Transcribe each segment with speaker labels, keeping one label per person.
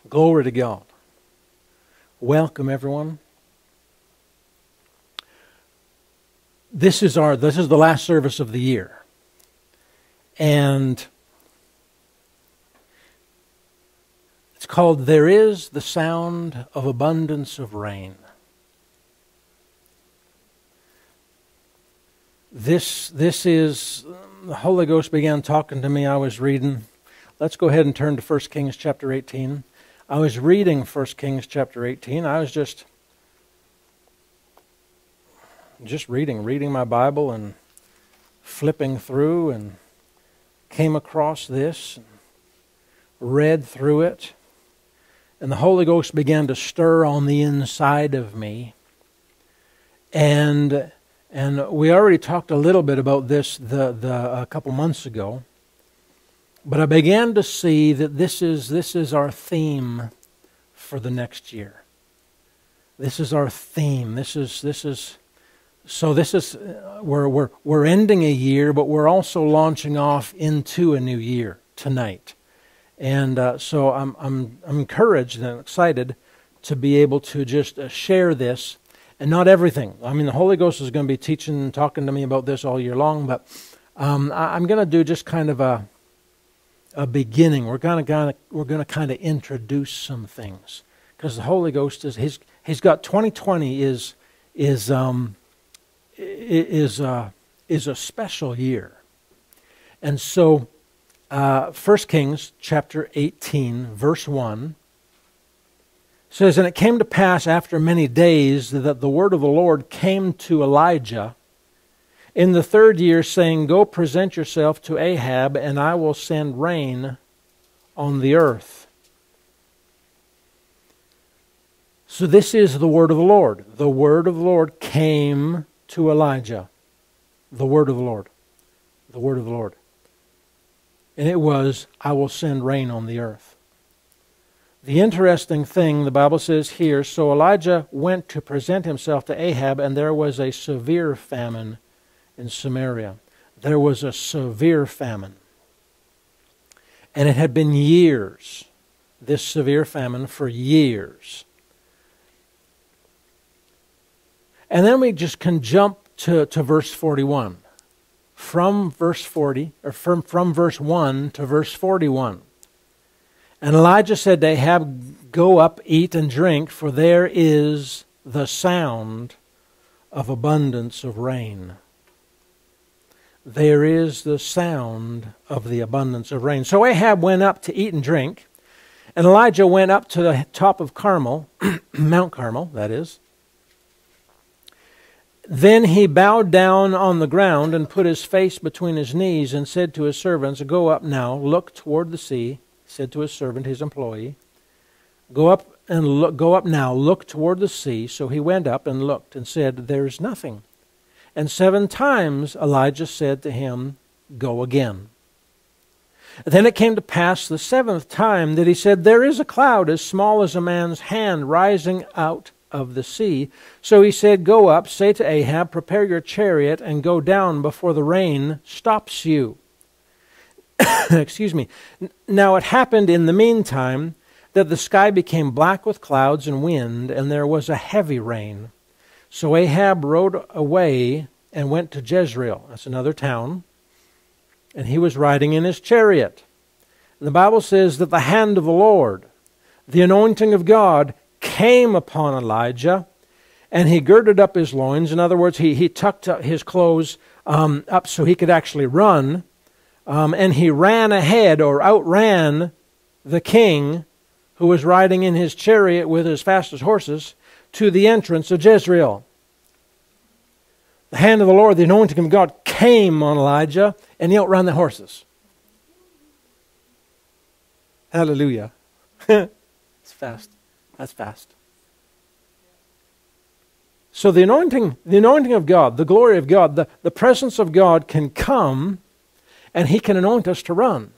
Speaker 1: Glory to God. Welcome, everyone. This is the last service of the year. And it's called There Is the Sound of Abundance of Rain. This is, the Holy Ghost began talking to me. I was reading. Let's go ahead and turn to 1 Kings chapter 18. I was reading 1 Kings chapter 18. I was just reading my Bible and flipping through and came across this, and read through it, and the Holy Ghost began to stir on the inside of me. And we already talked a little bit about this a couple months ago. But I began to see that this is our theme for the next year. This is our theme. We're ending a year, but we're also launching off into a new year tonight. And so I'm encouraged and excited to be able to just share this, and not everything. I mean, the Holy Ghost is going to be teaching and talking to me about this all year long, but I'm going to do just kind of a beginning. We're going to kind of introduce some things, because the Holy Ghost he's got 2020 is a special year. And so 1 Kings chapter 18 verse 1 says, "And it came to pass after many days that the word of the Lord came to Elijah in the 3rd year, saying, Go present yourself to Ahab, and I will send rain on the earth." So this is the word of the Lord. The word of the Lord came to Elijah. The word of the Lord. The word of the Lord. And it was, I will send rain on the earth. The interesting thing, the Bible says here, so Elijah went to present himself to Ahab, and there was a severe famine in Samaria. There was a severe famine. And it had been years, this severe famine for years. And then we just can jump to verse 41. From verse 40, or from verse 1 to verse 41. And Elijah said to Ahab, Go up, eat and drink, for there is the sound of abundance of rain. There is the sound of the abundance of rain. So Ahab went up to eat and drink, and Elijah went up to the top of Carmel, Mount Carmel, that is. Then he bowed down on the ground and put his face between his knees and said to his servants, Go up now, look toward the sea. He said to his servant, his employee, Go up now, look toward the sea. So he went up and looked and said, There is nothing. And 7 times Elijah said to him, Go again. Then it came to pass the 7th time that he said, There is a cloud as small as a man's hand rising out of the sea. So he said, Go up, say to Ahab, Prepare your chariot and go down before the rain stops you. Excuse me. Now it happened in the meantime that the sky became black with clouds and wind, and there was a heavy rain. So Ahab rode away and went to Jezreel. That's another town. And he was riding in his chariot. And the Bible says that the hand of the Lord, the anointing of God, came upon Elijah, and he girded up his loins. In other words, he tucked his clothes up so he could actually run. And he ran ahead, or outran, the king who was riding in his chariot with his fastest horses to the entrance of Jezreel. The hand of the Lord, the anointing of God, came on Elijah, and he outran the horses. Hallelujah. It's fast. That's fast. So the anointing of God, the glory of God, the presence of God can come, and he can anoint us to run.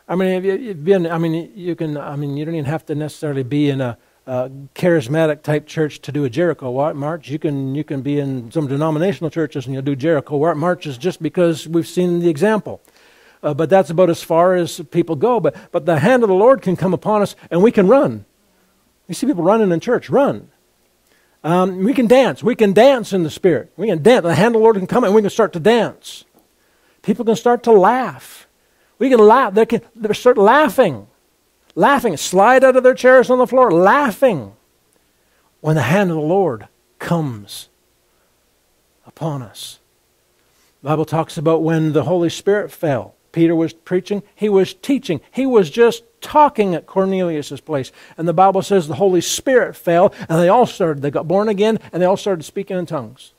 Speaker 1: I mean, you don't even have to necessarily be in a charismatic type church to do a Jericho march. You can be in some denominational churches and you'll do Jericho marches just because we've seen the example. but that's about as far as people go. But the hand of the Lord can come upon us, and we can run. You see people running in church. Run. We can dance. We can dance in the Spirit. We can dance. The hand of the Lord can come, and we can start to dance. People can start to laugh. We can laugh. They start laughing. Laughing. Slide out of their chairs on the floor, laughing. When the hand of the Lord comes upon us. The Bible talks about when the Holy Spirit fell. Peter was preaching. He was teaching. He was just talking at Cornelius' place. And the Bible says the Holy Spirit fell, and they got born again, and they all started speaking in tongues.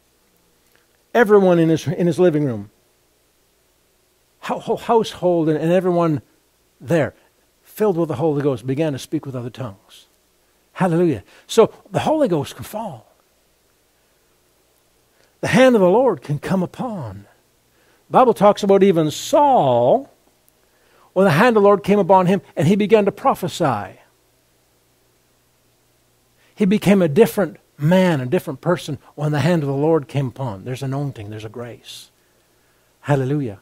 Speaker 1: Everyone in his living room. Whole household and everyone there, filled with the Holy Ghost, began to speak with other tongues. Hallelujah. So the Holy Ghost can fall. The hand of the Lord can come upon. The Bible talks about even Saul, when the hand of the Lord came upon him and he began to prophesy. He became a different man, a different person when the hand of the Lord came upon. There's anointing, there's a grace. Hallelujah.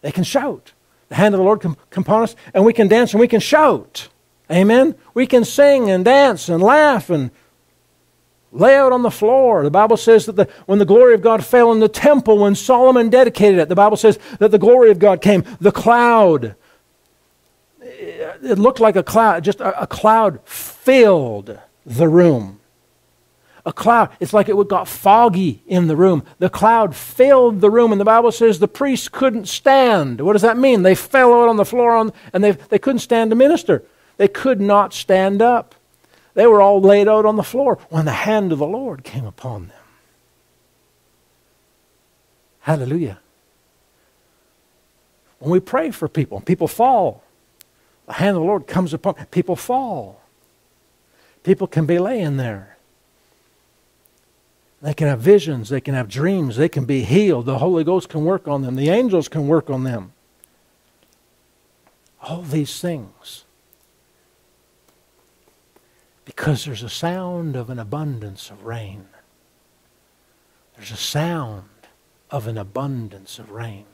Speaker 1: They can shout. The hand of the Lord can come upon us, and we can dance and we can shout. Amen? We can sing and dance and laugh and lay out on the floor. The Bible says that when the glory of God fell in the temple, when Solomon dedicated it, the Bible says that the glory of God came. The cloud, it looked like a cloud, just a cloud filled the room. A cloud, it's like it got foggy in the room. The cloud filled the room, and the Bible says the priests couldn't stand. What does that mean? They fell out on the floor, and they couldn't stand to minister. They could not stand up. They were all laid out on the floor when the hand of the Lord came upon them. Hallelujah. When we pray for people, people fall. The hand of the Lord comes upon people. Fall. People can be laying there. They can have visions. They can have dreams. They can be healed. The Holy Ghost can work on them. The angels can work on them. All these things. Because there's a sound of an abundance of rain. There's a sound of an abundance of rain.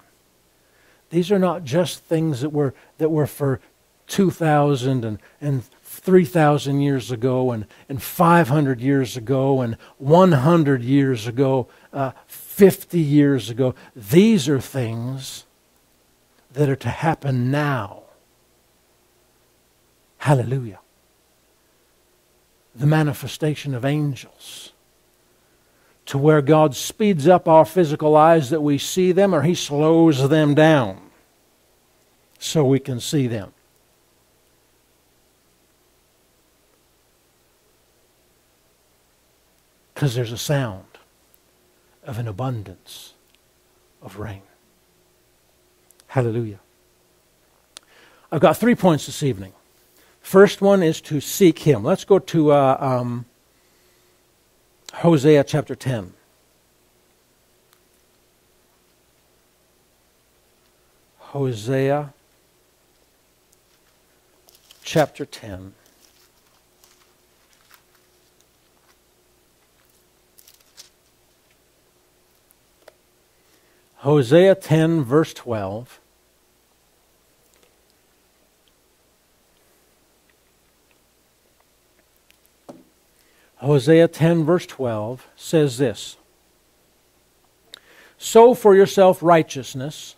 Speaker 1: These are not just things that were for 2,000 and 3,000 years ago and 500 years ago and 100 years ago, 50 years ago. These are things that are to happen now. Hallelujah. The manifestation of angels, to where God speeds up our physical eyes that we see them, or He slows them down so we can see them. Because there's a sound of an abundance of rain. Hallelujah. I've got 3 points this evening. First one is to seek Him. Let's go to Hosea chapter 10. Hosea chapter 10. Hosea 10, verse 12. Hosea 10, verse 12 says this: "Sow for yourself righteousness."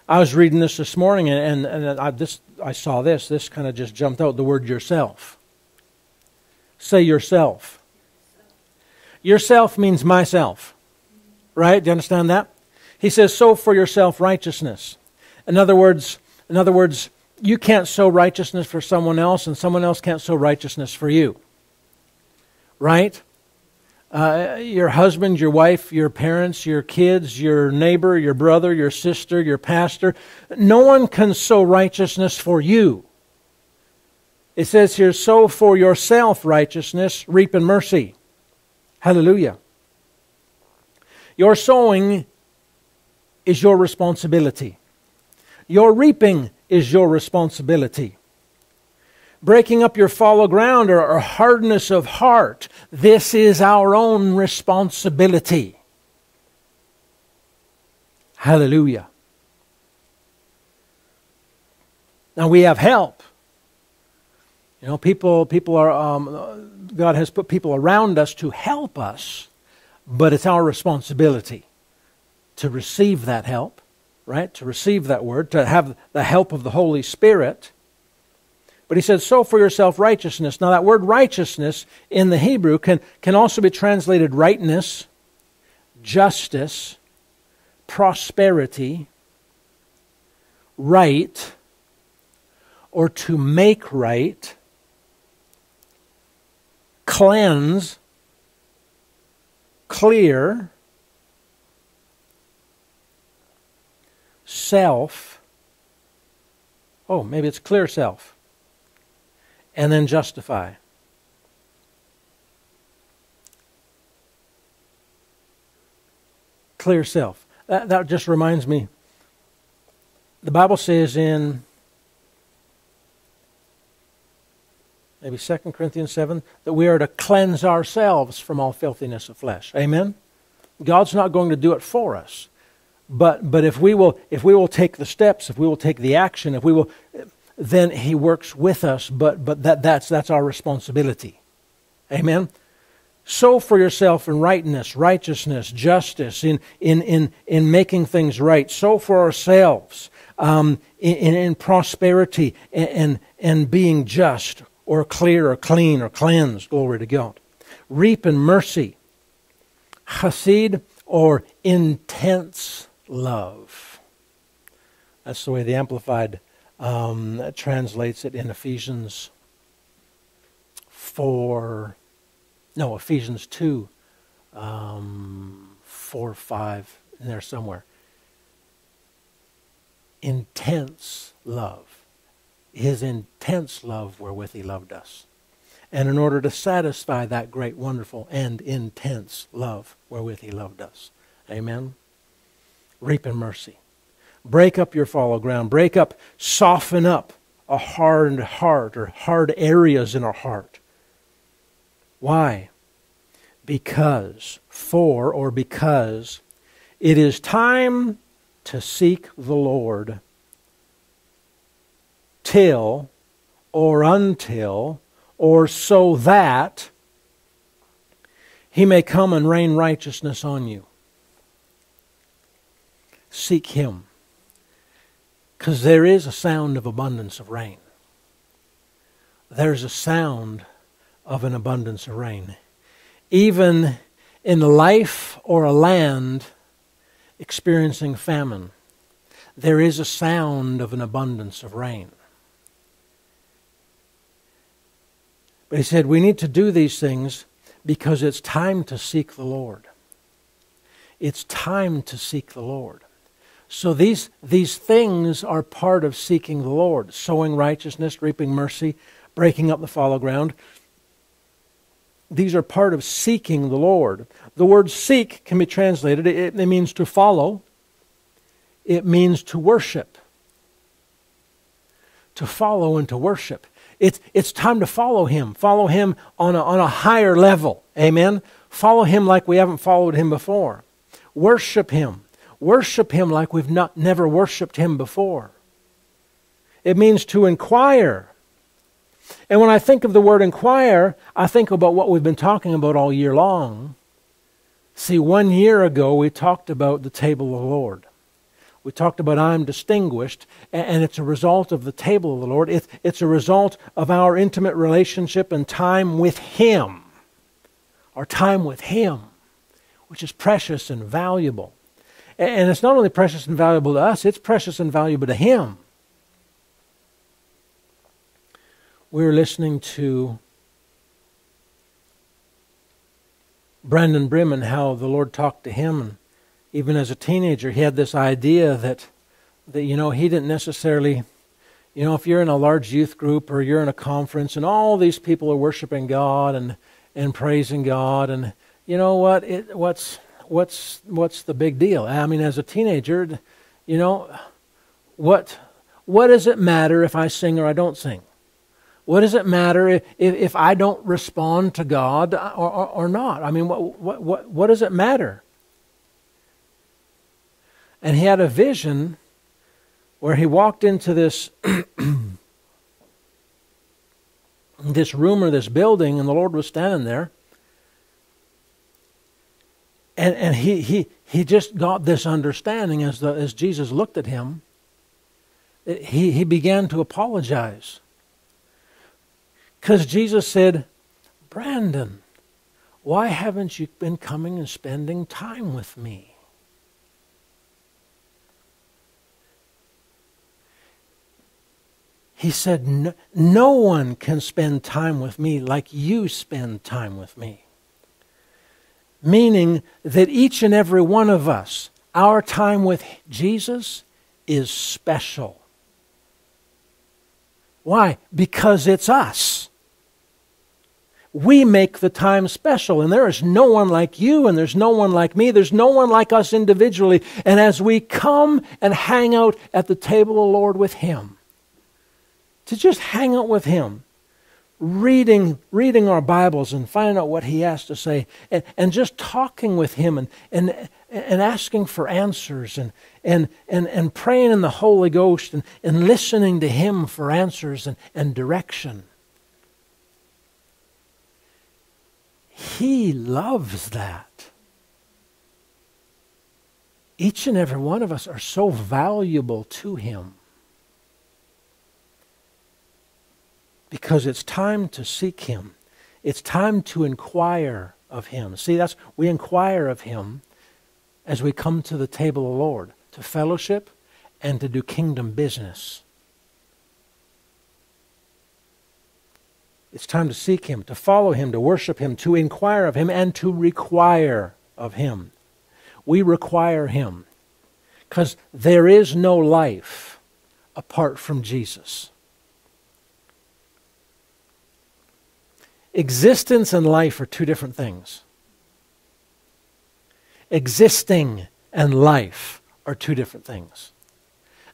Speaker 1: I was reading this morning, and I saw this. This kind of just jumped out, the word yourself. Say yourself. Yourself means myself. Right? Do you understand that? He says, sow for yourself righteousness. In other words, you can't sow righteousness for someone else, and someone else can't sow righteousness for you. Right? Your husband, your wife, your parents, your kids, your neighbor, your brother, your sister, your pastor. No one can sow righteousness for you. It says here, sow for yourself righteousness, reap in mercy. Hallelujah. Your sowing is your responsibility. Your reaping is your responsibility. Breaking up your fallow ground or hardness of heart, this is our own responsibility. Hallelujah. Now we have help. You know, people are, God has put people around us to help us, but it's our responsibility to receive that help, right? To receive that word, to have the help of the Holy Spirit. But he said, sow for yourself righteousness. Now that word righteousness in the Hebrew can also be translated rightness, justice, prosperity, right, or to make right, cleanse, clear, self, maybe it's clear self, and then justify. Clear self. That just reminds me, the Bible says in maybe 2 Corinthians 7, that we are to cleanse ourselves from all filthiness of flesh. Amen? God's not going to do it for us. But if we will take the steps, if we will take the action, then He works with us. But that's our responsibility. Amen. Sow for yourself in righteousness, justice, in making things right. Sow for ourselves in prosperity and being just, or clear, or clean, or cleansed. Glory to God. Reap in mercy, chesed, or intense love. That's the way the Amplified translates it in Ephesians 2, 4, 5, in there somewhere. Intense love. His intense love wherewith He loved us. And in order to satisfy that great, wonderful, and intense love wherewith He loved us. Amen. Reap in mercy. Break up your fallow ground. Soften up a hard heart, or hard areas in our heart. Why? Because it is time to seek the Lord till, or until, or so that He may come and rain righteousness on you. Seek Him. Because there is a sound of abundance of rain. There's a sound of an abundance of rain. Even in a life or a land experiencing famine, there is a sound of an abundance of rain. But he said we need to do these things because it's time to seek the Lord. It's time to seek the Lord. So these things are part of seeking the Lord. Sowing righteousness, reaping mercy, breaking up the fallow ground. These are part of seeking the Lord. The word seek can be translated, it means to follow. It means to worship. To follow and to worship. It's time to follow Him. Follow Him on a higher level. Amen? Follow Him like we haven't followed Him before. Worship Him. Worship Him like we've never worshipped Him before. It means to inquire. And when I think of the word inquire, I think about what we've been talking about all year long. See, 1 year ago we talked about the table of the Lord. We talked about I'm distinguished, and it's a result of the table of the Lord. It's a result of our intimate relationship and time with Him. Our time with Him, which is precious and valuable. And it's not only precious and valuable to us, it's precious and valuable to Him. We were listening to Brandon Brim and how the Lord talked to him. And even as a teenager, he had this idea that he didn't necessarily, if you're in a large youth group or you're in a conference and all these people are worshiping God and praising God, and you know what, what's the big deal? I mean, as a teenager, what does it matter if I sing or I don't sing? What does it matter if I don't respond to God or not? I mean, what does it matter? And he had a vision where he walked into this this room or this building, and the Lord was standing there. And he just got this understanding as Jesus looked at him. He began to apologize. Because Jesus said, Brandon, why haven't you been coming and spending time with me? He said, no one can spend time with me like you spend time with me. Meaning that each and every one of us, our time with Jesus is special. Why? Because it's us. We make the time special, and there is no one like you, and there's no one like me. There's no one like us individually. And as we come and hang out at the table of the Lord with Him, to just hang out with Him, reading our Bibles and finding out what He has to say, and just talking with Him and asking for answers and praying in the Holy Ghost and listening to Him for answers and direction. He loves that. Each and every one of us are so valuable to Him. Because it's time to seek Him. It's time to inquire of Him. See, we inquire of Him as we come to the table of the Lord, to fellowship and to do kingdom business. It's time to seek Him, to follow Him, to worship Him, to inquire of Him, and to require of Him. We require Him because there is no life apart from Jesus. Existence and life are two different things. Existing and life are two different things.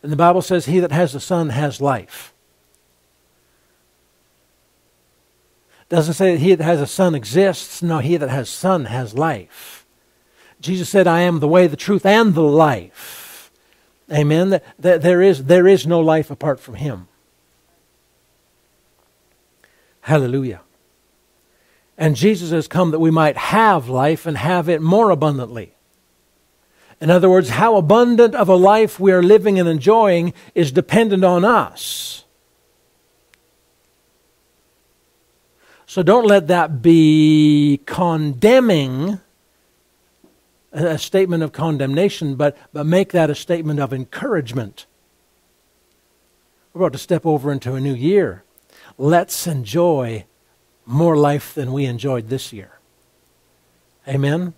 Speaker 1: And the Bible says, he that has the Son has life. It doesn't say that he that has a Son exists. No, he that has Son has life. Jesus said, I am the way, the truth, and the life. Amen? That there is no life apart from Him. Hallelujah. And Jesus has come that we might have life and have it more abundantly. In other words, how abundant of a life we are living and enjoying is dependent on us. So don't let that be condemning, a statement of condemnation, but make that a statement of encouragement. We're about to step over into a new year. Let's enjoy more life than we enjoyed this year. Amen?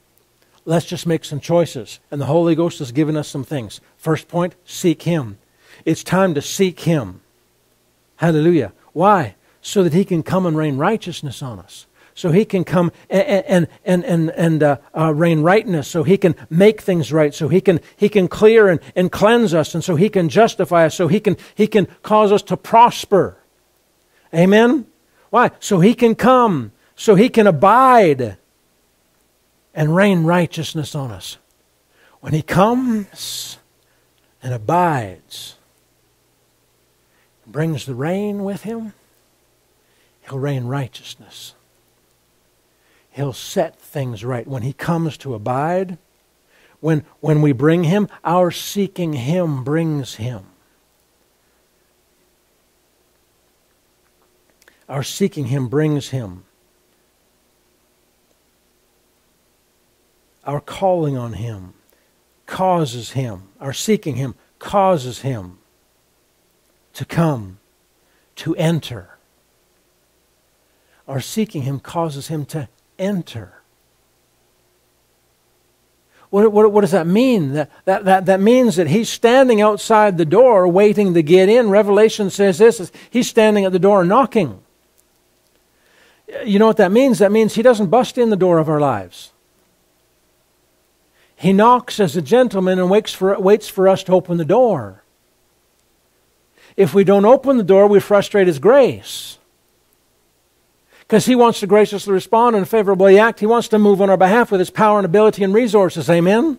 Speaker 1: Let's just make some choices. And the Holy Ghost has given us some things. First point, seek Him. It's time to seek Him. Hallelujah. Why? So that He can come and rain righteousness on us. So He can come and rain rightness. So He can make things right. So He can clear and cleanse us. And so He can justify us. So He can cause us to prosper. Amen? Why? So He can come, so He can abide and rain righteousness on us. When He comes and abides, brings the rain with Him, He'll rain righteousness. He'll set things right. When He comes to abide, when we bring Him, our seeking Him brings Him. Our seeking Him brings Him. Our calling on Him causes Him. Our seeking Him causes Him to come, to enter. Our seeking Him causes Him to enter. What does that mean? That means that He's standing outside the door waiting to get in. Revelation says this, He's standing at the door knocking. You know what that means? That means He doesn't bust in the door of our lives. He knocks as a gentleman and waits for us to open the door. If we don't open the door, we frustrate His grace. Because He wants to graciously respond and favorably act. He wants to move on our behalf with His power and ability and resources. Amen?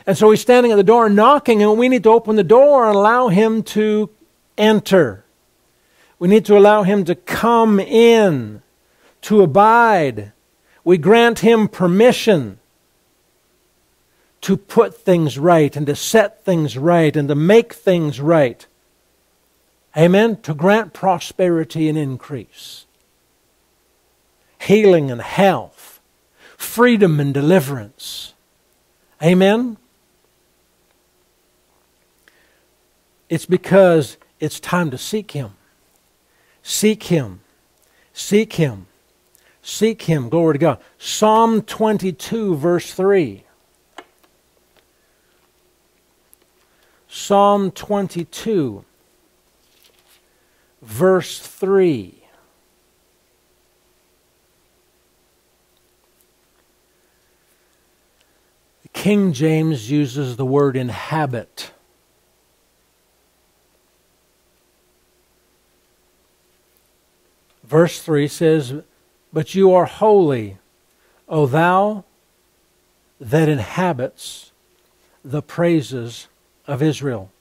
Speaker 1: And so He's standing at the door knocking, and we need to open the door and allow Him to enter. We need to allow Him to come in, to abide. We grant Him permission to put things right and to set things right and to make things right. Amen? To grant prosperity and increase, healing and health, freedom and deliverance. Amen? It's because it's time to seek Him. Seek Him. Seek Him. Seek Him. Glory to God. Psalm 22, verse 3. Psalm 22, verse 3. King James uses the word inhabit. Verse 3 says, "But you are holy, O thou that inhabits the praises of Israel."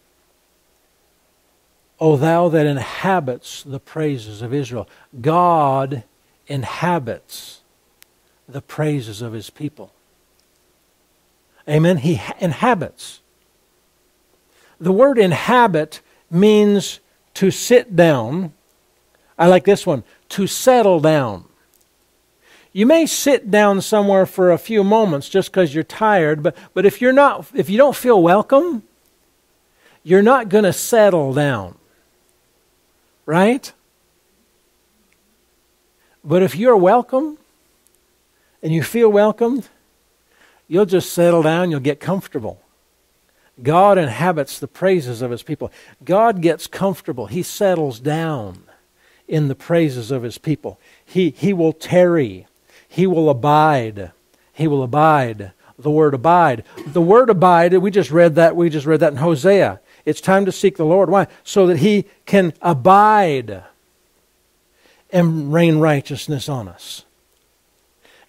Speaker 1: O thou that inhabits the praises of Israel. God inhabits the praises of His people. Amen. He inhabits. The word inhabit means to sit down. I like this one. To settle down. You may sit down somewhere for a few moments just because you're tired, but if you don't feel welcome, you're not going to settle down. Right? But if you're welcome and you feel welcomed, you'll just settle down, you'll get comfortable. God inhabits the praises of His people. God gets comfortable. He settles down in the praises of His people. He will tarry. He will abide. He will abide. The word abide. The word abide, we just read that in Hosea. It's time to seek the Lord. Why? So that He can abide and rain righteousness on us.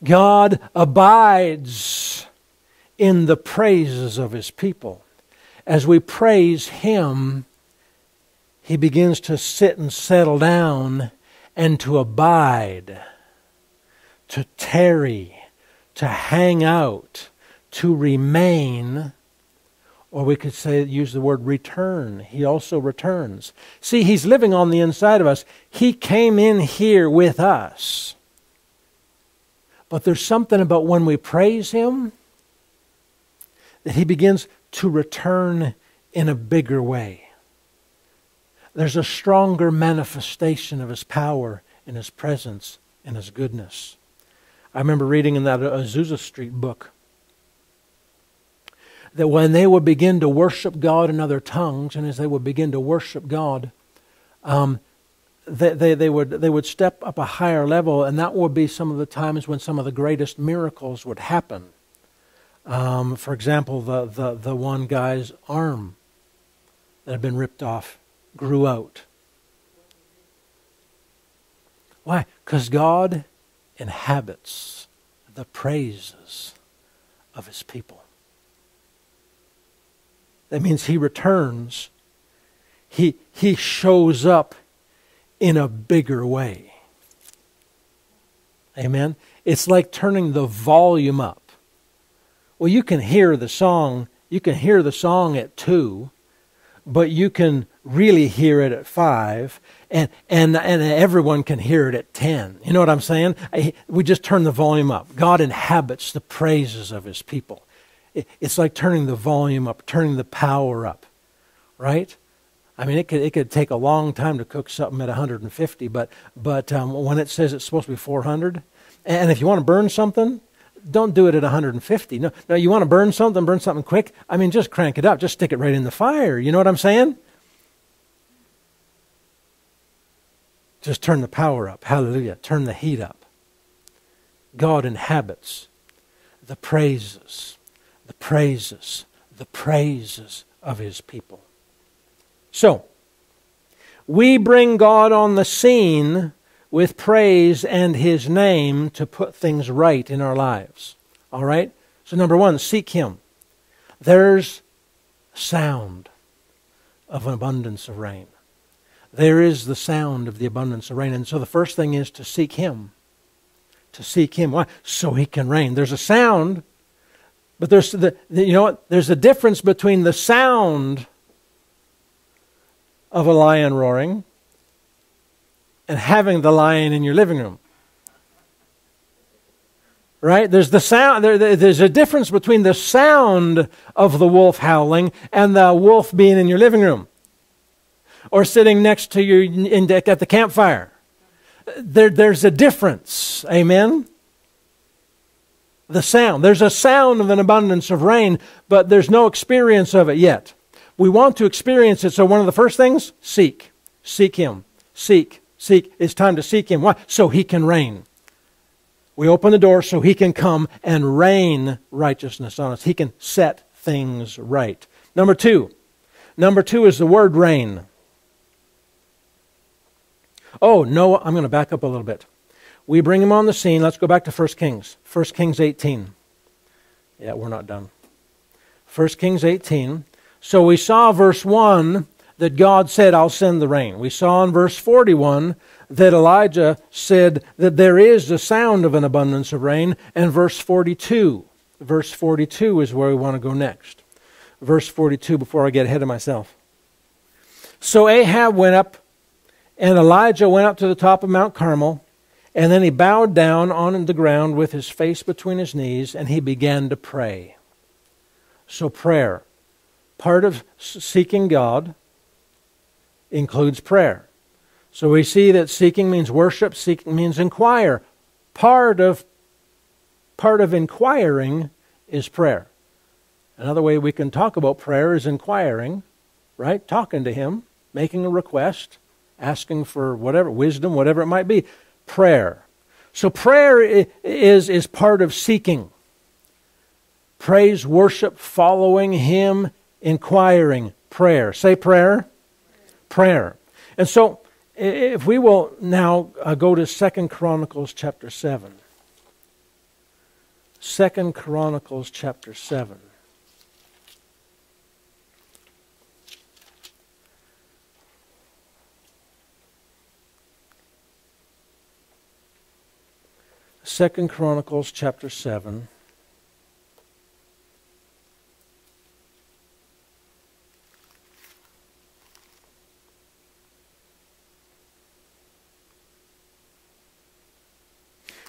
Speaker 1: God abides in the praises of His people. As we praise Him, He begins to sit and settle down and to abide, to tarry, to hang out, to remain, or we could use the word return. He also returns. See, He's living on the inside of us. He came in here with us. But there's something about when we praise Him that He begins to return in a bigger way. There's a stronger manifestation of His power and His presence and His goodness. I remember reading in that Azusa Street book that when they would begin to worship God in other tongues, and as they would begin to worship God, they would step up a higher level, and that would be some of the times when some of the greatest miracles would happen. For example, the one guy's arm that had been ripped off grew out. Why? Because God inhabits the praises of His people. That means He returns. He shows up in a bigger way. Amen? It's like turning the volume up. Well, you can hear the song at 2, but you can really hear it at 5, and everyone can hear it at 10. You know what I'm saying? We just turn the volume up. God inhabits the praises of His people. It's like turning the volume up, turning the power up, right? I mean, it could take a long time to cook something at 150, but when it says it's supposed to be 400, and if you want to burn something, don't do it at 150. No, you want to burn something quick. I mean, just crank it up. Just stick it right in the fire. You know what I'm saying? Just turn the power up. Hallelujah. Turn the heat up. God inhabits the praises of His people. So, we bring God on the scene with praise and His name to put things right in our lives. All right? So number 1, seek Him. There's sound of an abundance of rain. there is the sound of the abundance of rain. And so the first thing is to seek Him. To seek Him. Why? So He can reign. There's a sound, but there's you know what? There's a difference between the sound of a lion roaring and having the lion in your living room. Right? There's the sound. There's a difference between the sound of the wolf howling and the wolf being in your living room, or sitting next to you at the campfire. There's a difference. Amen? The sound. There's a sound of an abundance of rain, but there's no experience of it yet. We want to experience it, so one of the first things, seek. Seek Him. Seek. Seek. It's time to seek Him. Why? So He can reign. We open the door so He can come and rain righteousness on us. He can set things right. Number two. Number two is the word reign. Oh, Noah, I'm going to back up a little bit. We bring him on the scene. Let's go back to 1 Kings. 1 Kings 18. Yeah, we're not done. 1 Kings 18. So we saw verse 1 that God said, I'll send the rain. We saw in verse 41 that Elijah said that there is the sound of an abundance of rain. And verse 42. Verse 42 is where we want to go next. Verse 42, before I get ahead of myself. So Ahab went up, and Elijah went up to the top of Mount Carmel, and then he bowed down on the ground with his face between his knees, and he began to pray. So prayer, part of seeking God, includes prayer. So we see that seeking means worship, seeking means inquire. Part of inquiring is prayer. Another way we can talk about prayer is inquiring, right? Talking to Him, making a request, asking for whatever, wisdom, whatever it might be. Prayer. So prayer is part of seeking. Praise, worship, following Him, inquiring. Prayer. Say prayer. Prayer. And so, if we will now go to 2 Chronicles chapter 7. 2 Chronicles chapter 7. Second Chronicles chapter 7.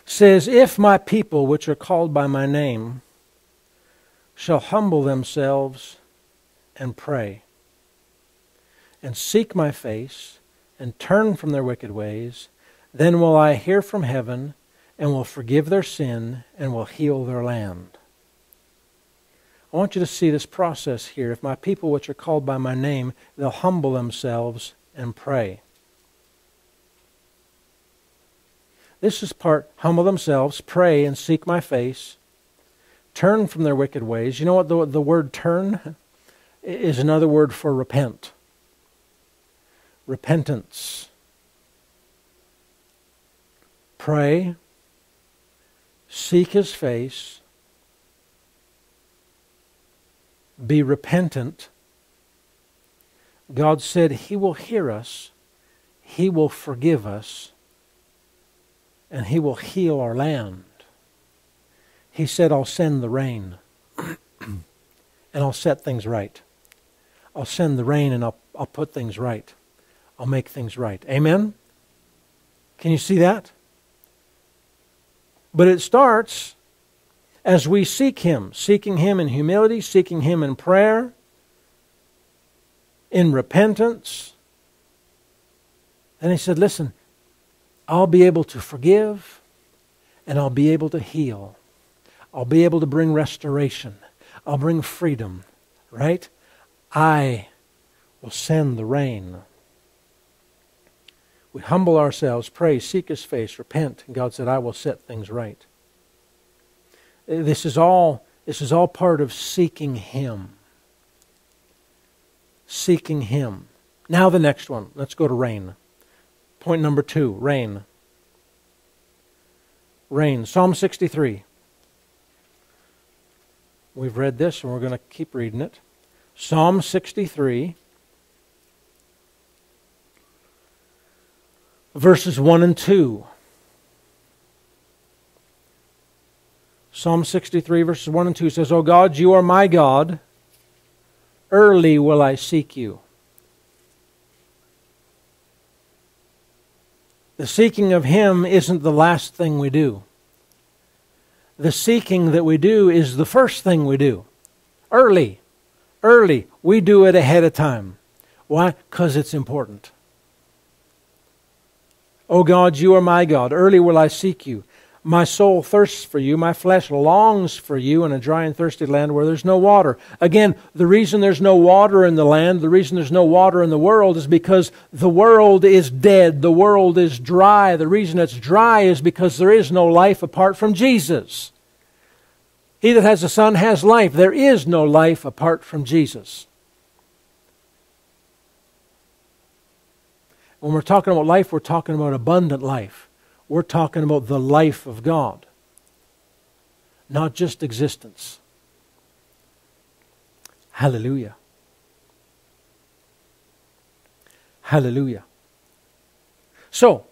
Speaker 1: Says, if my people which are called by my name shall humble themselves and pray and seek my face and turn from their wicked ways, then will I hear from heaven and will forgive their sin and will heal their land. I want you to see this process here. If my people which are called by my name, they'll humble themselves and pray. This is part, humble themselves, pray and seek my face, turn from their wicked ways. You know what the word turn is another word for repent. Repentance. Pray, seek His face, be repentant. God said He will hear us, He will forgive us, and He will heal our land. He said, I'll send the rain, and I'll set things right. I'll send the rain, and I'll put things right. I'll make things right. Amen? Can you see that? But it starts as we seek Him, seeking Him in humility, seeking Him in prayer, in repentance. And He said, listen, I'll be able to forgive and I'll be able to heal. I'll be able to bring restoration. I'll bring freedom, right? I will send the rain. We humble ourselves, pray, seek His face, repent. And God said, I will set things right. This is all part of seeking Him. Seeking Him. Now the next one. Let's go to rain. Point number 2, rain. Rain. Psalm 63. We've read this and we're going to keep reading it. Psalm 63. verses 1 and 2. Psalm 63 verses 1 and 2 says, O God, you are my God. Early will I seek you. The seeking of Him isn't the last thing we do. The seeking that we do is the first thing we do. Early. Early. We do it ahead of time. Why? Because it's important. O God, you are my God. Early will I seek you. My soul thirsts for you. My flesh longs for you in a dry and thirsty land where there's no water. Again, the reason there's no water in the land, the reason there's no water in the world is because the world is dead. The world is dry. The reason it's dry is because there is no life apart from Jesus. He that has the Son has life. There is no life apart from Jesus. When we're talking about life, we're talking about abundant life. We're talking about the life of God, not just existence. Hallelujah. Hallelujah. So,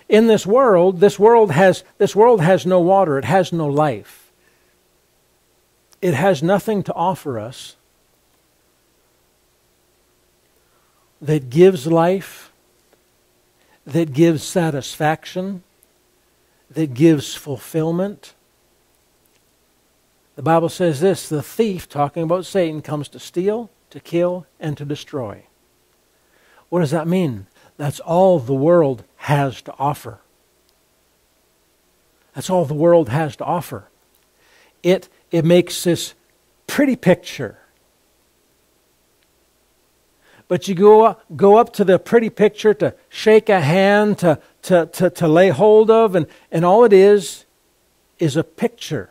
Speaker 1: in this world has no water. It has no life. It has nothing to offer us that gives life, that gives satisfaction, that gives fulfillment. The Bible says this, the thief, talking about Satan, comes to steal, to kill, and to destroy. What does that mean? That's all the world has to offer. That's all the world has to offer. It makes this pretty picture. But you go up to the pretty picture to shake a hand, to lay hold of, and all it is a picture.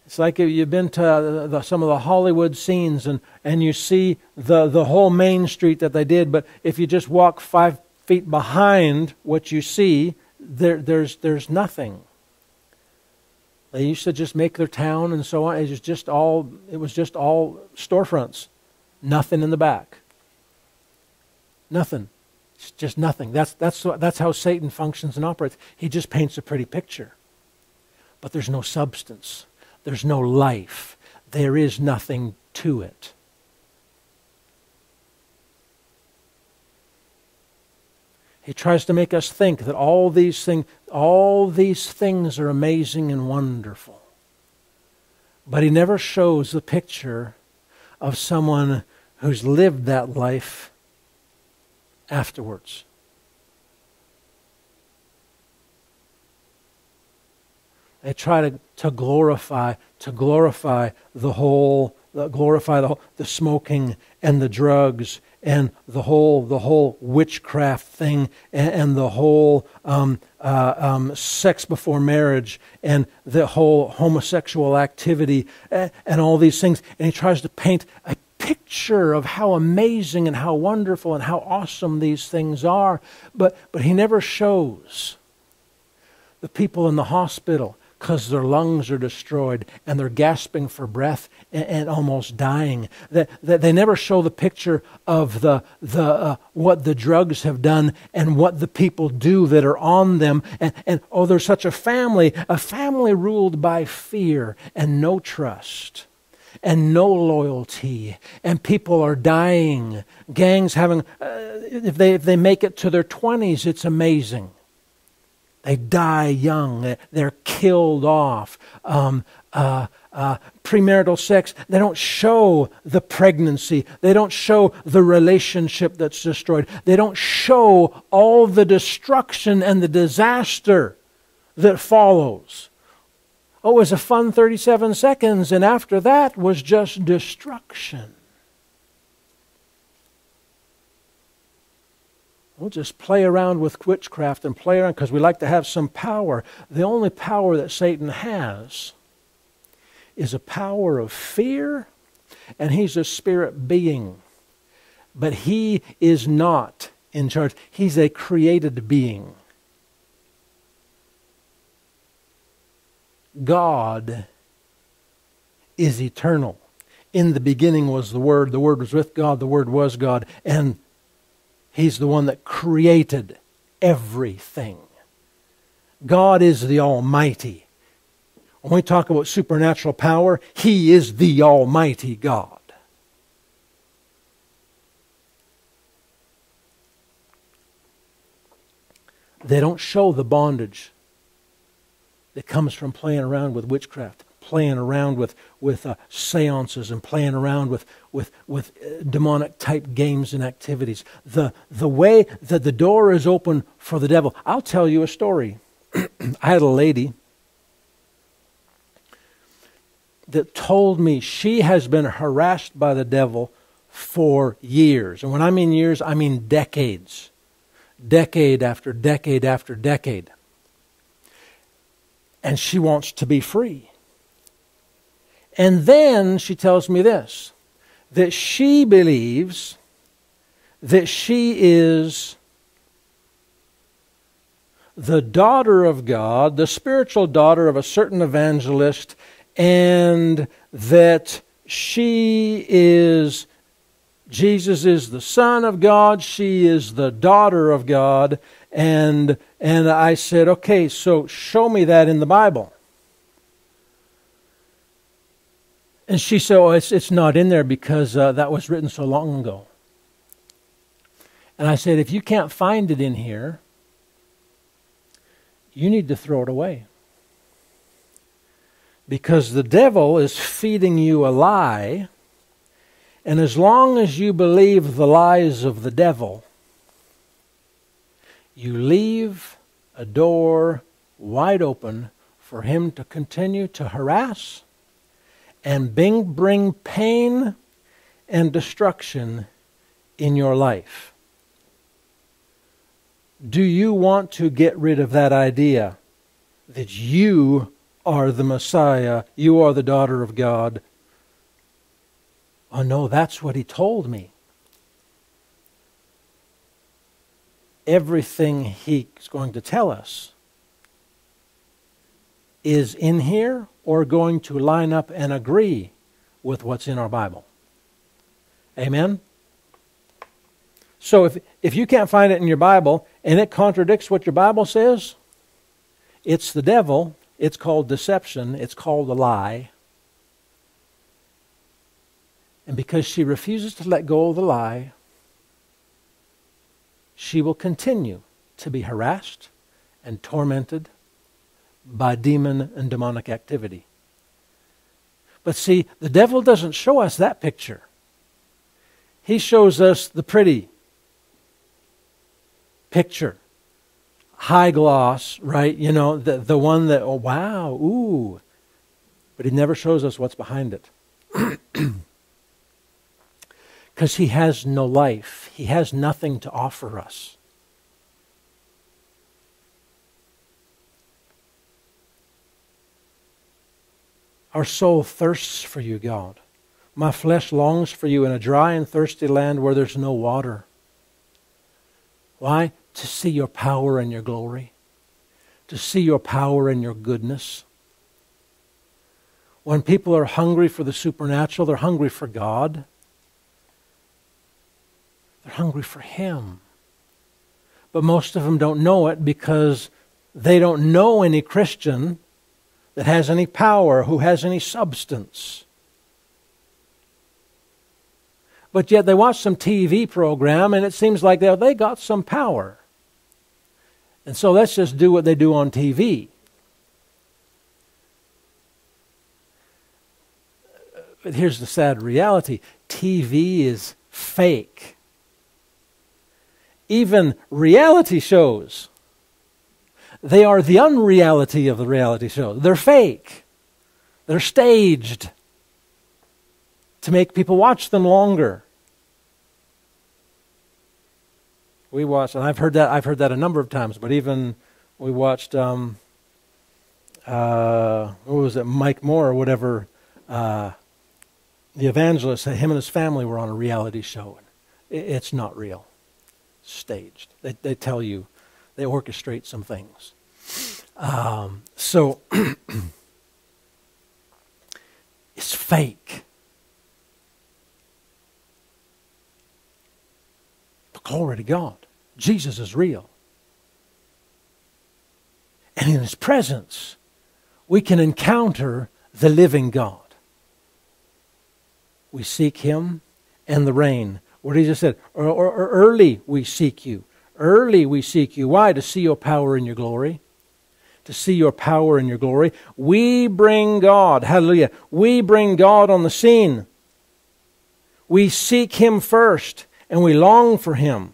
Speaker 1: It's like you've been to some of the Hollywood scenes and you see the whole main street that they did, but if you just walk 5 feet behind what you see, there's nothing. They used to just make their town and so on. It was just all storefronts. Nothing in the back. Nothing. It's just nothing. That's how Satan functions and operates. He just paints a pretty picture. But there's no substance. There's no life. There is nothing to it. He tries to make us think that all these things are amazing and wonderful. But he never shows the picture of someone who's lived that life afterwards. They try to glorify the smoking and the drugs and the whole witchcraft thing and the whole sex before marriage and the whole homosexual activity and all these things. And he tries to paint a picture of how amazing and how wonderful and how awesome these things are. But he never shows the people in the hospital because their lungs are destroyed and they're gasping for breath and almost dying. That they never show the picture of what the drugs have done and what the people do that are on them. And there's such a family ruled by fear and no trust and no loyalty, and people are dying. Gangs having, if they make it to their 20s, it's amazing. They die young. They're killed off. Premarital sex, they don't show the pregnancy. They don't show the relationship that's destroyed. They don't show all the destruction and the disaster that follows. Oh, it was a fun 37 seconds, and after that was just destruction. We'll just play around with witchcraft and play around because we like to have some power. The only power that Satan has is a power of fear, and he's a spirit being. But he is not in charge. He's a created being. God is eternal. In the beginning was the Word was with God, the Word was God, and He's the one that created everything. God is the Almighty. When we talk about supernatural power, He is the Almighty God. They don't show the bondage that comes from playing around with witchcraft, playing around with seances, and playing around with demonic type games and activities. The way that the door is open for the devil. I'll tell you a story. I had a lady that told me she has been harassed by the devil for years. And when I mean years, I mean decades. Decade after decade after decade. And she wants to be free. And then she tells me this, that she believes that she is the daughter of God, the spiritual daughter of a certain evangelist, and that Jesus is the Son of God, she is the daughter of God, and I said, okay, so show me that in the Bible. And she said, oh, it's not in there because that was written so long ago. And I said, if you can't find it in here, you need to throw it away. Because the devil is feeding you a lie, and as long as you believe the lies of the devil, you leave a door wide open for him to continue to harass and bring pain and destruction in your life. Do you want to get rid of that idea that you are the Messiah, you are the daughter of God? Oh no, that's what he told me. Everything he's going to tell us is in here or going to line up and agree with what's in our Bible. Amen? So if you can't find it in your Bible and it contradicts what your Bible says, it's the devil, it's called deception, it's called a lie. And because she refuses to let go of the lie, she will continue to be harassed and tormented by demon and demonic activity. But see, the devil doesn't show us that picture. He shows us the pretty picture. High gloss, right? You know, the one that, oh wow, ooh. But he never shows us what's behind it. Because he has no life. He has nothing to offer us. Our soul thirsts for you, God. My flesh longs for you in a dry and thirsty land where there's no water. Why? To see your power and your glory. To see your power and your goodness. When people are hungry for the supernatural, they're hungry for God. They're hungry for Him. But most of them don't know it because they don't know any Christian that has any power, who has any substance. But yet they watch some TV program and it seems like they got some power. And so let's just do what they do on TV. But here's the sad reality. TV is fake. Even reality shows, they are the unreality of the reality show. They're fake. They're staged to make people watch them longer. We watched, and I've heard that a number of times, but even we watched, what was it, Mike Moore or whatever, the evangelist, him and his family were on a reality show. It's not real. Staged. They tell you, they orchestrate some things. So it's fake. Glory to God. Jesus is real. And in His presence, we can encounter the living God. We seek Him and the rain. What He just said, or early we seek you. Early we seek you. Why? To see your power and your glory. To see your power and your glory. We bring God, hallelujah, we bring God on the scene. We seek Him first, and we long for Him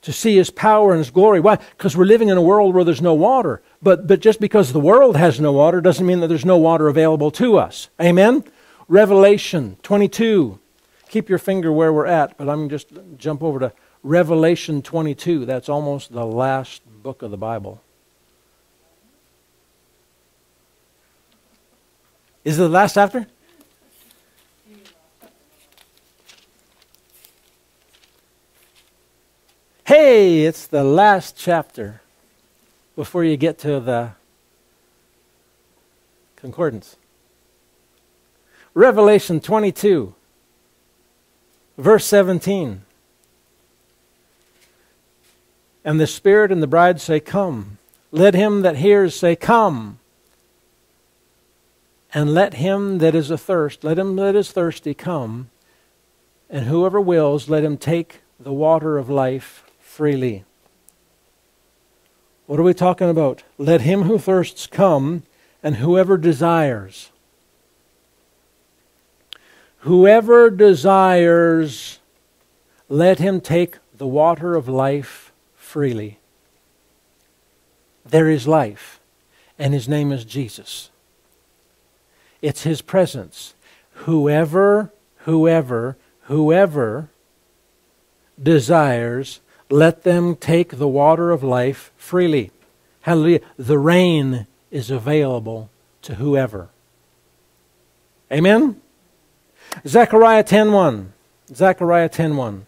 Speaker 1: to see His power and His glory. Why? Because we're living in a world where there's no water. But just because the world has no water doesn't mean that there's no water available to us. Amen? Revelation 22. Keep your finger where we're at, but I'm just jump over to Revelation 22. That's almost the last book of the Bible. Is it the last chapter? Hey, it's the last chapter before you get to the concordance. Revelation 22, verse 17. And the Spirit and the bride say, Come. Let him that hears say, Come. And let him that is athirst, let him that is thirsty come. And whoever wills, let him take the water of life freely. What are we talking about? Let him who thirsts come, and whoever desires. Whoever desires, let him take the water of life freely. There is life, and His name is Jesus. It's His presence. Whoever desires, let them take the water of life freely. Hallelujah. The rain is available to whoever. Amen? Zechariah 10:1. Zechariah 10:1.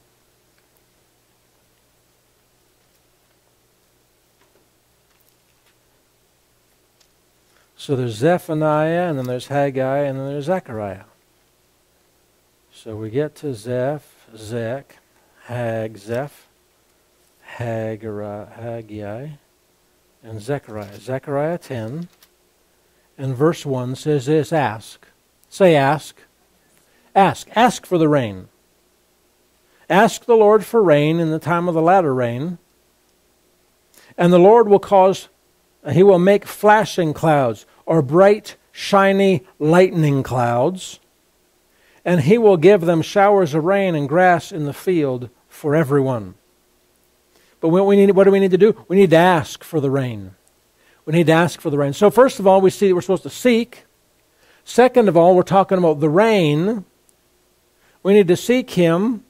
Speaker 1: So there's Zephaniah, and then there's Haggai, and then there's Zechariah. So we get to Haggai, and Zechariah. Zechariah 10, and verse 1 says this, Ask. Say ask. Ask. Ask for the rain. Ask the Lord for rain in the time of the latter rain. And the Lord will cause, He will make flashing clouds, or bright, shiny lightning clouds. And He will give them showers of rain and grass in the field for everyone. But what do we need to do? We need to ask for the rain. We need to ask for the rain. So first of all, we see that we're supposed to seek. Second of all, we're talking about the rain. We need to seek Him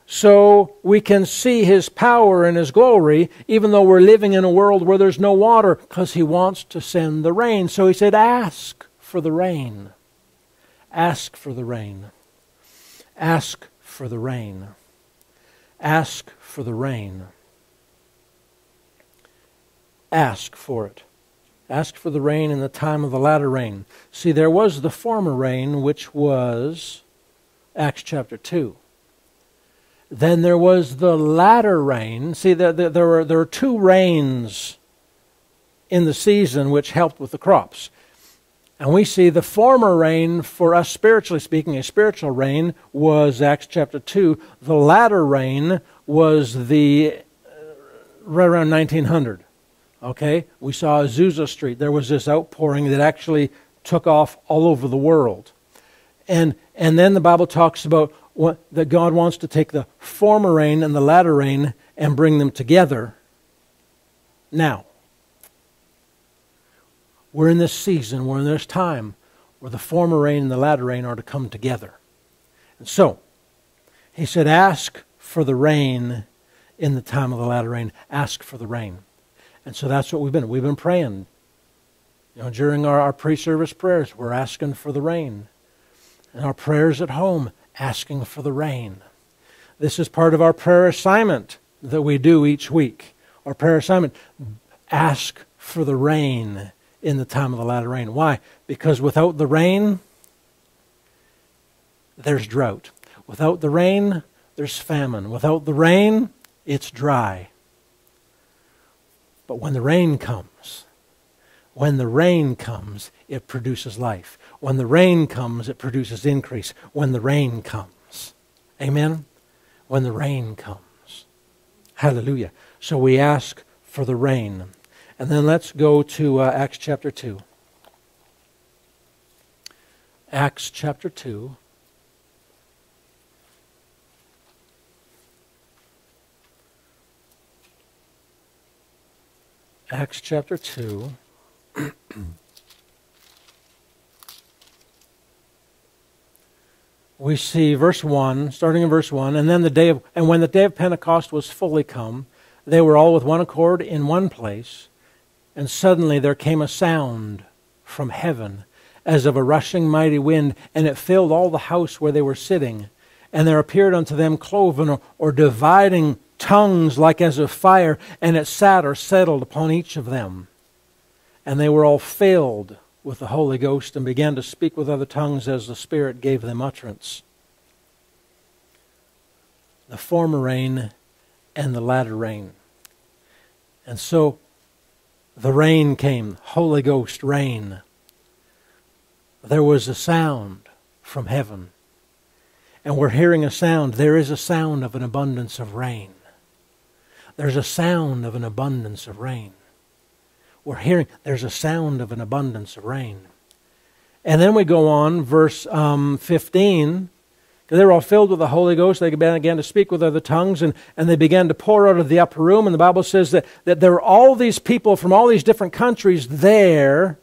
Speaker 1: so we can see His power and His glory, even though we're living in a world where there's no water, because He wants to send the rain. So He said, ask for the rain. Ask for the rain. Ask for the rain. Ask for the rain. Ask for it. Ask for the rain in the time of the latter rain. See, there was the former rain, which was Acts chapter 2. Then there was the latter rain. See, there were two rains in the season which helped with the crops. And we see the former rain, for us spiritually speaking, a spiritual rain, was Acts chapter 2. The latter rain was right around 1900. Okay? We saw Azusa Street. There was this outpouring that actually took off all over the world. And then the Bible talks about that God wants to take the former rain and the latter rain and bring them together. Now, we're in this season, we're in this time where the former rain and the latter rain are to come together. And so, He said, ask for the rain in the time of the latter rain. Ask for the rain. And so that's what we've been praying. You know, during our pre-service prayers, we're asking for the rain. And our prayers at home, asking for the rain. This is part of our prayer assignment that we do each week. Our prayer assignment, ask for the rain in the time of the latter rain. Why? Because without the rain, there's drought. Without the rain, there's famine. Without the rain, it's dry. But when the rain comes, it produces life. When the rain comes, it produces increase. When the rain comes. Amen? When the rain comes. Hallelujah. So we ask for the rain. And then let's go to Acts chapter 2. Acts chapter 2. Acts chapter 2. We see verse 1, starting in verse 1, and when the day of Pentecost was fully come, they were all with one accord in one place, and suddenly there came a sound from heaven, as of a rushing mighty wind, and it filled all the house where they were sitting. And there appeared unto them cloven or dividing tongues like as of fire, and it sat or settled upon each of them. And they were all filled with the Holy Ghost, and began to speak with other tongues as the Spirit gave them utterance. The former rain and the latter rain. And so the rain came, Holy Ghost rain. There was a sound from heaven. And we're hearing a sound. There is a sound of an abundance of rain. There's a sound of an abundance of rain. We're hearing there's a sound of an abundance of rain. And then we go on, verse 15. They were all filled with the Holy Ghost. They began to speak with other tongues, and they began to pour out of the upper room. And the Bible says that there were all these people from all these different countries there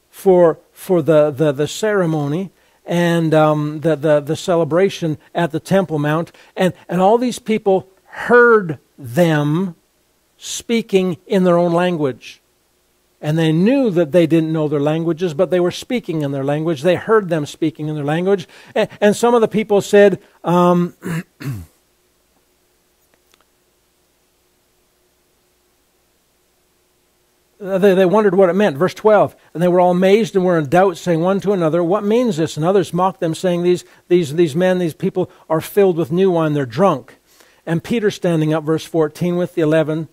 Speaker 1: for the ceremony and the celebration at the Temple Mount. And all these people heard them speaking in their own language. And they knew that they didn't know their languages, but they were speaking in their language. They heard them speaking in their language. And some of the people said, they wondered what it meant. Verse 12, and they were all amazed and were in doubt, saying one to another, what means this? And others mocked them, saying, these people are filled with new wine, they're drunk. And Peter, standing up, verse 14, with the 11,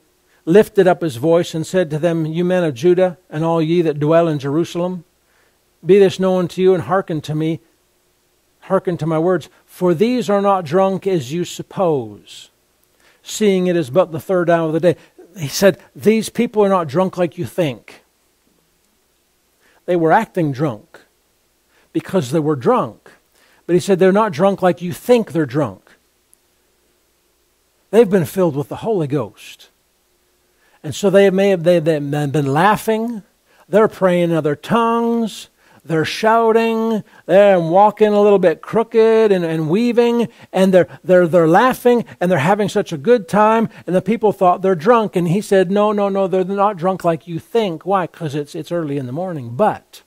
Speaker 1: lifted up his voice and said to them, you men of Judah, and all ye that dwell in Jerusalem, be this known to you, and hearken to me, hearken to my words. For these are not drunk as you suppose, seeing it is but the third hour of the day. He said, these people are not drunk like you think. They were acting drunk because they were drunk. But he said, they're not drunk like you think they're drunk. They've been filled with the Holy Ghost. And so they've been laughing. They're praying in other tongues. They're shouting. They're walking a little bit crooked and weaving. And they're laughing. And they're having such a good time. And the people thought they're drunk. And he said, no, they're not drunk like you think. Why? Because it's early in the morning. But,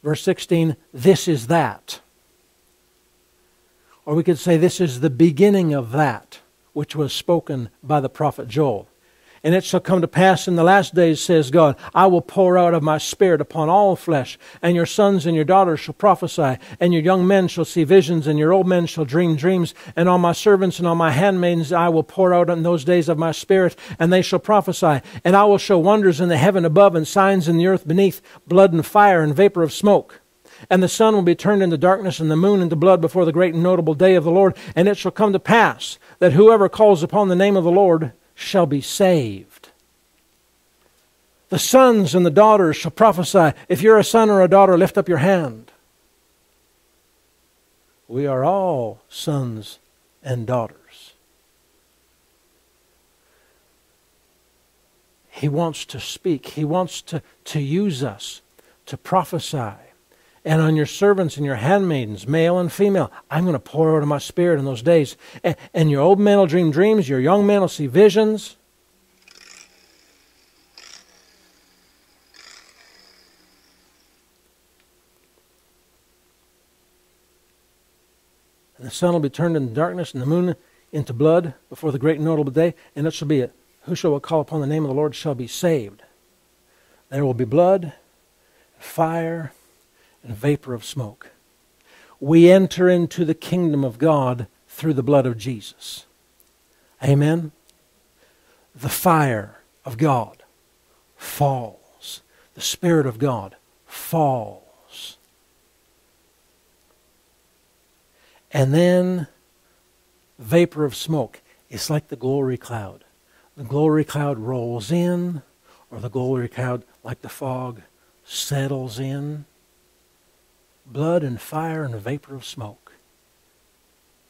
Speaker 1: verse 16, this is that. Or we could say this is the beginning of that which was spoken by the prophet Joel. And it shall come to pass in the last days, says God, I will pour out of my Spirit upon all flesh, and your sons and your daughters shall prophesy, and your young men shall see visions, and your old men shall dream dreams, and on my servants and on my handmaidens I will pour out in those days of my Spirit, and they shall prophesy. And I will show wonders in the heaven above, and signs in the earth beneath, blood and fire and vapor of smoke. And the sun will be turned into darkness, and the moon into blood before the great and notable day of the Lord. And it shall come to pass that whoever calls upon the name of the Lord shall be saved. The sons and the daughters shall prophesy. If you're a son or a daughter, lift up your hand. We are all sons and daughters. He wants to speak. He wants to use us to prophesy. And on your servants and your handmaidens, male and female, I'm going to pour out of my Spirit in those days. And your old men will dream dreams, your young men will see visions. And the sun will be turned into darkness, and the moon into blood before the great and notable day. And it shall be, whosoever will call upon the name of the Lord shall be saved. There will be blood, fire, and vapor of smoke. We enter into the kingdom of God through the blood of Jesus. Amen? The fire of God falls. The Spirit of God falls. And then vapor of smoke. It's like the glory cloud. The glory cloud rolls in, or the glory cloud, like the fog, settles in. Blood and fire and a vapor of smoke.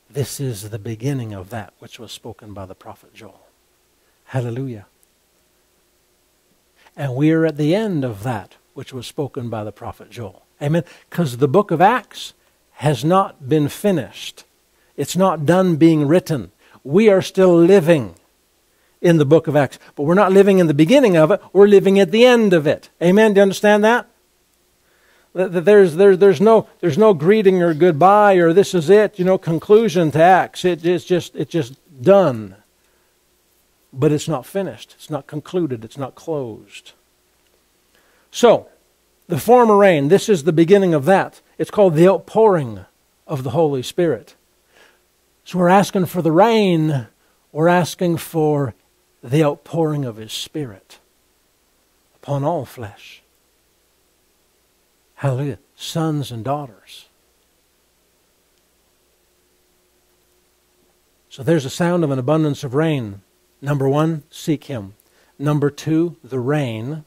Speaker 1: This is the beginning of that which was spoken by the prophet Joel. Hallelujah. And we are at the end of that which was spoken by the prophet Joel. Amen. Because the book of Acts has not been finished. It's not done being written. We are still living in the book of Acts. But we're not living in the beginning of it. We're living at the end of it. Amen. Do you understand that? There's no greeting or goodbye or this is it, conclusion to Acts. It's just done. But it's not finished. It's not concluded. It's not closed. So, the former rain, this is the beginning of that. It's called the outpouring of the Holy Spirit. So we're asking for the rain. We're asking for the outpouring of His Spirit upon all flesh. Hallelujah. Sons and daughters. So there's a sound of an abundance of rain. Number one, seek Him. Number two, the rain.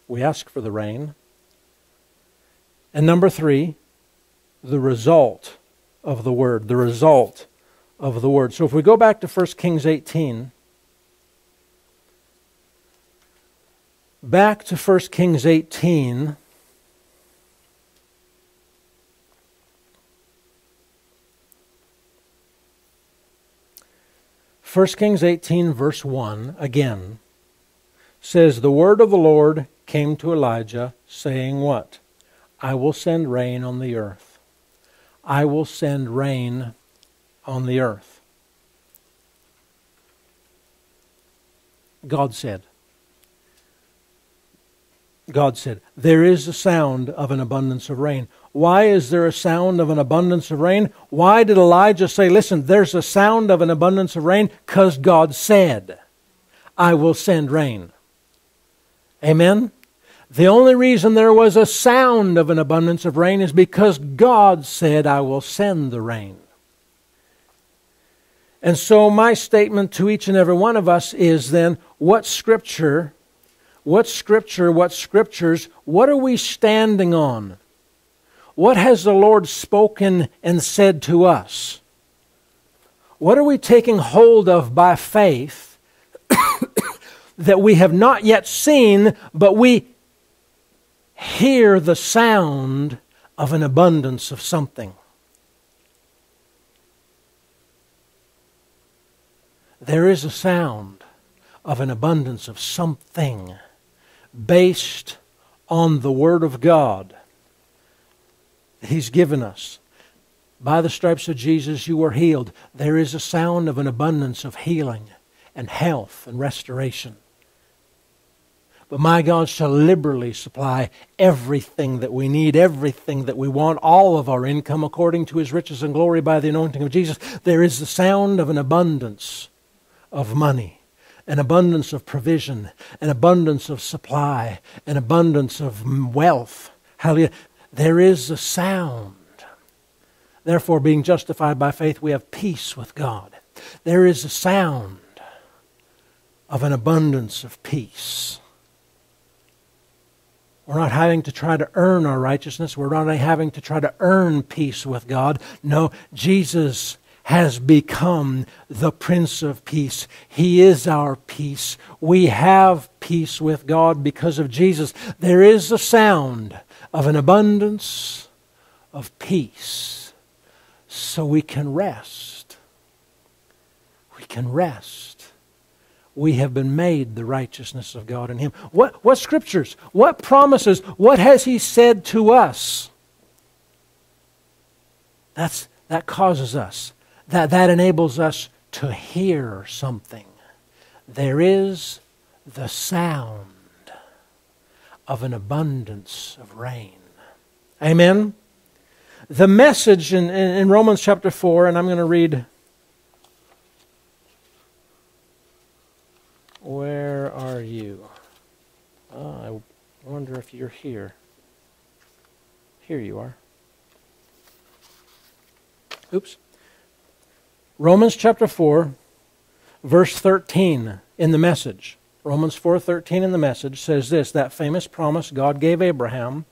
Speaker 1: We ask for the rain. And number three, the result of the Word. The result of the Word. So if we go back to 1 Kings 18. Back to 1 Kings 18. First Kings 18 verse 1 again says, the word of the Lord came to Elijah saying what? I will send rain on the earth. I will send rain on the earth. God said, there is a sound of an abundance of rain. Why is there a sound of an abundance of rain? Why did Elijah say, listen, there's a sound of an abundance of rain? Because God said, I will send rain. Amen? The only reason there was a sound of an abundance of rain is because God said, I will send the rain. And so my statement to each and every one of us is then, what scriptures, what are we standing on? What has the Lord spoken and said to us? What are we taking hold of by faith that we have not yet seen, but we hear the sound of an abundance of something? There is a sound of an abundance of something based on the Word of God He's given us. By the stripes of Jesus you were healed. There is a sound of an abundance of healing and health and restoration. But my God shall liberally supply everything that we need, everything that we want, all of our income according to His riches and glory by the anointing of Jesus. There is the sound of an abundance of money, an abundance of provision, an abundance of supply, an abundance of wealth. Hallelujah. There is a sound. Therefore, being justified by faith, we have peace with God. There is a sound of an abundance of peace. We're not having to try to earn our righteousness. We're not having to try to earn peace with God. No, Jesus has become the Prince of Peace. He is our peace. We have peace with God because of Jesus. There is a sound of an abundance of peace. So we can rest. We can rest. We have been made the righteousness of God in Him. What scriptures? What promises? What has He said to us? That causes us. That enables us to hear something. There is the sound of an abundance of rain. Amen? The message in Romans chapter 4, and I'm going to read here. Here you are. Oops. Romans chapter 4, verse 13 in the Message. Romans 4:13 in the Message says this, that famous promise God gave Abraham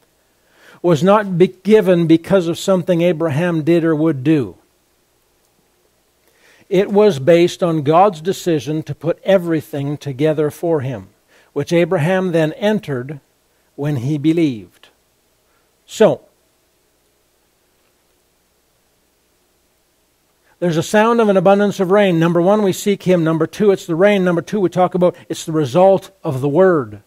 Speaker 1: was not given because of something Abraham did or would do. It was based on God's decision to put everything together for him, which Abraham then entered when he believed. So, there's a sound of an abundance of rain. Number one, we seek Him. Number two, it's the rain. Number two, we talk about it's the result of the Word.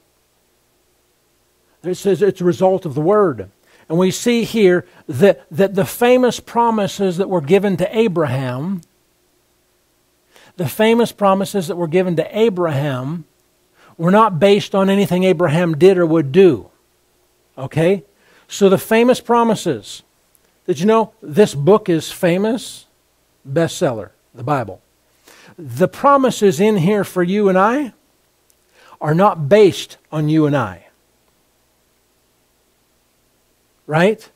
Speaker 1: It says it's a result of the Word. And we see here that the famous promises that were given to Abraham, were not based on anything Abraham did or would do. Okay? So the famous promises, did you know this book is famous? Bestseller, the Bible. The promises in here for you and I are not based on you and I. Right?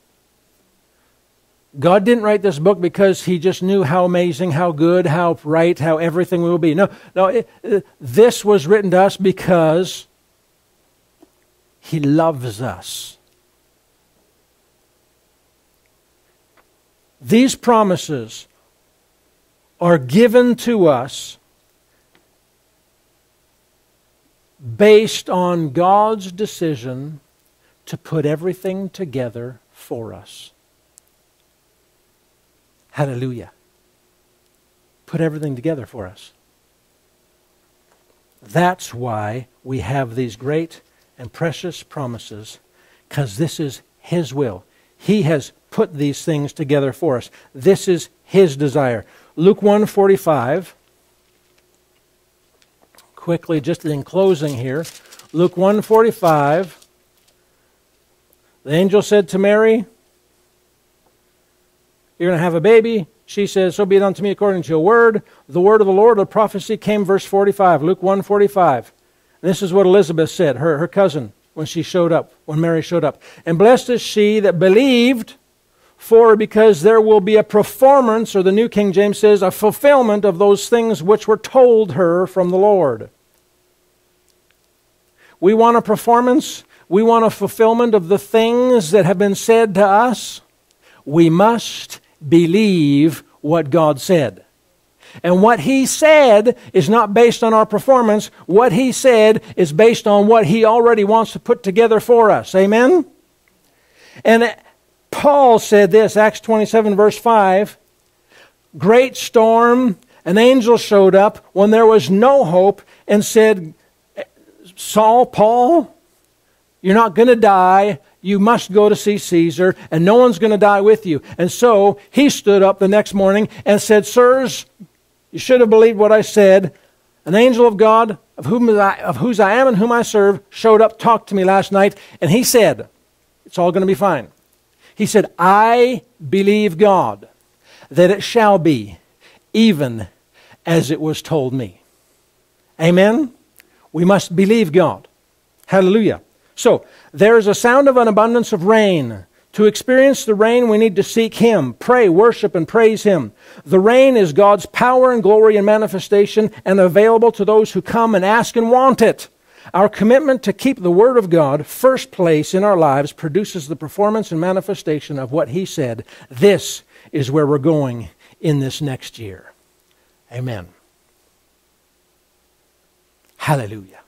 Speaker 1: God didn't write this book because He just knew how amazing, how good, how right, how everything will be. No, this was written to us because He loves us. These promises are given to us based on God's decision to put everything together for us. Hallelujah. Put everything together for us. That's why we have these great and precious promises, because this is His will. He has put these things together for us. This is His desire. Luke 1:45. Quickly, just in closing here. Luke 1:45. The angel said to Mary, you're going to have a baby. She says, so be it unto me according to your word. The word of the Lord, the prophecy came, verse 45. Luke 1:45. This is what Elizabeth said, her cousin, when Mary showed up. And blessed is she that believed, for because there will be a performance, or the New King James says, a fulfillment of those things which were told her from the Lord. We want a performance. We want a fulfillment of the things that have been said to us. We must believe what God said. And what He said is not based on our performance. What He said is based on what He already wants to put together for us. Amen? And Paul said this, Acts 27 verse 5, great storm, an angel showed up when there was no hope and said, Paul, you're not going to die. You must go to see Caesar, and no one's going to die with you. And so he stood up the next morning and said, sirs, you should have believed what I said. An angel of God, of whose I am and whom I serve, showed up, talked to me last night, and he said, it's all going to be fine. He said, I believe God that it shall be even as it was told me. Amen? We must believe God. Hallelujah. So, there is a sound of an abundance of rain. To experience the rain, we need to seek Him, pray, worship, and praise Him. The rain is God's power and glory and manifestation, and available to those who come and ask and want it. Our commitment to keep the Word of God first place in our lives produces the performance and manifestation of what He said. This is where we're going in this next year. Amen. Hallelujah.